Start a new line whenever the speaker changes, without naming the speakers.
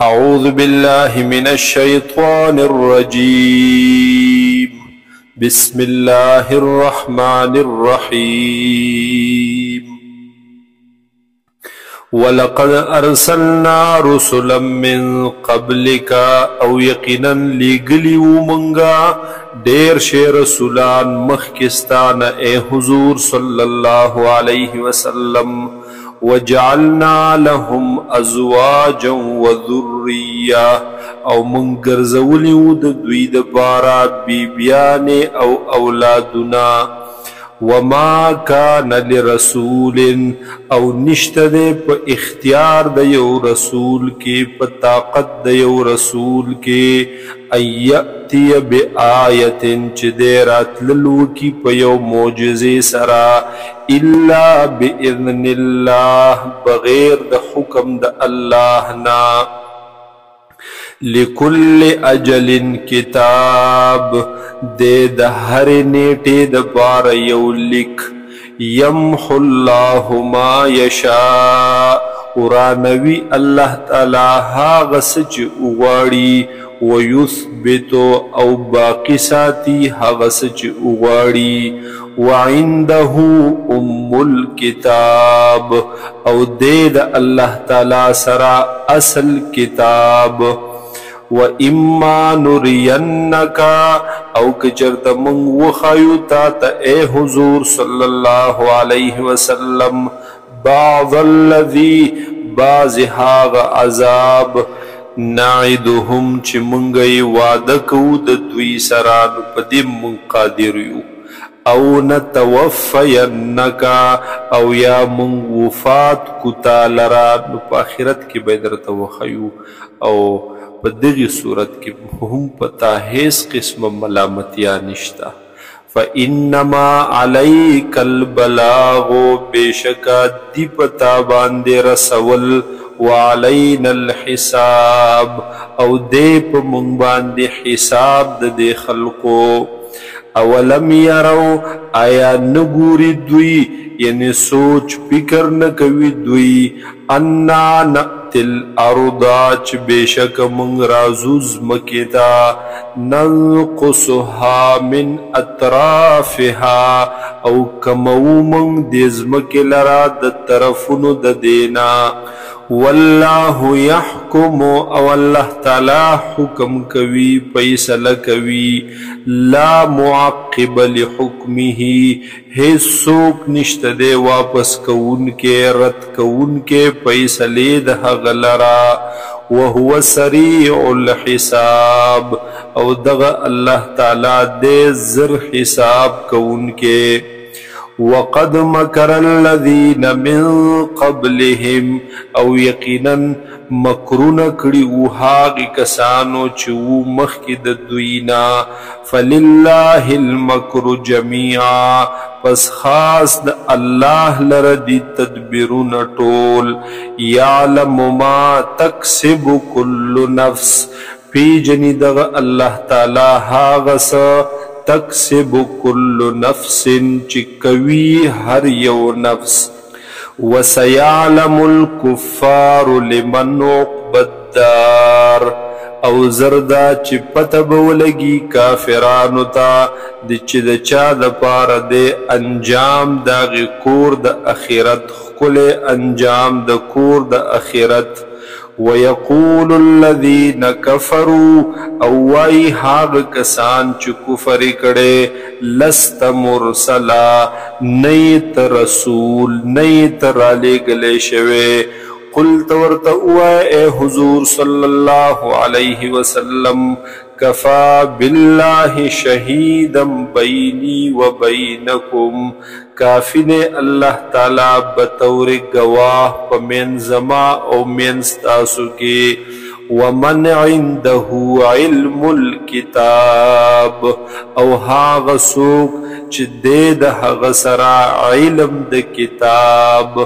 أعوذ بالله من الشيطان الرجيم. بسم الله الرحمن الرحيم. ولقد أرسلنا رسلا من قبلك او يقينا لگلیو منگا دیر شی رسولان مخکستان اے حضور صلی اللہ علیہ وسلم وجعلنا لهم ازواجا وذرية او منگر زولیو دوی دپارا بیبیان او اولادنا وما كان لرسول او نشتد پا اختیار دیو رسول کے پا طاقت دیو رسول کے ان یأتی بی آیت چی دیرات للو کی پا یو موجزے سرا الا باذن اللہ بغیر دا حکم دا اللہ نا لکل اجل کتاب دے دا ہر نیٹے دا پار یو لکھ یمحو اللہ ما یشاء ورانوی اللہ تعالی ہاغس چی اغاڑی ویثبتو او باقی ساتی ہاغس چی اغاڑی وعنده ام الكتاب او دے دا اللہ تعالی سرا اصل کتاب وَإِمَّا نُرِيَنَّكَ او کچرت منگ وخیو تاتا اے حضور صلی اللہ علیہ وسلم بعض الذی باز حاغ عذاب نعیدهم چی منگی وعدکو دوی سران پدی من قادریو او نتوفینک او یا من وفات کتا لران پا آخرت کی بیدرت وخیو او بدغی صورت کی ہم پتا حیث قسم ملامتیا نشتا فَإِنَّمَا عَلَيْكَ الْبَلَاغُ بِشَكَا دی پتا باندے رسول وَعَلَيْنَا الْحِسَاب او دے پا منگ باندے حساب دے خلقو اولم یرو آیا نگوری دوی یعنی سوچ فکر نکوی دوی انا نأتل ارضا چ بیشک منگ رازوز مکیتا ننقصها من اطرافها او کمو منگ دیزمکی لرا د طرفونو د دینا واللہ یحکم او اللہ تعالی حکم کوي فیصلہ کوي لا معقب لحکمه هیڅ څوک نشته دی واپس کون کې رد کون کې فیصلې د هغه لرا وهو سریع الحساب او دغه الله تعالی دې زر حساب کون کې وقد مكر الذين من قبلهم او یقینا مکرون کړي او هاغه کسانو چې و مخکې د دوینا فلله المکر جميعا پس خاص د الله لره دي تدبیرون ټول یعلم ما تکسب كل نفس پی جنی دغه الله تعالی هاغه تکسب کل نفس چکوی ہر یو نفس وسیعلم الکفار لمن عقب الدار او زردا چی پتہ بولگی کافرانو تا دی چی دا چا دا پارا دے انجام دا غی کور دا اخیرت خکل انجام دا کور دا اخیرت وَيَقُولُ الَّذِينَ كَفَرُوا او وائی حاغ کسان چو کفر کڑے لست مرسلا نیت رسول نیت رالے گلے شوے قلت ورتعوى اے حضور صلی اللہ علیہ وسلم کفا باللہ شہیدا بینی و بینکم کافی نے اللہ تعالی بطور گواہ پمین زما او من ستاسو کے ومن عنده علم الكتاب او هاغ سوک چھ دے دا حغ سرا علم دا کتاب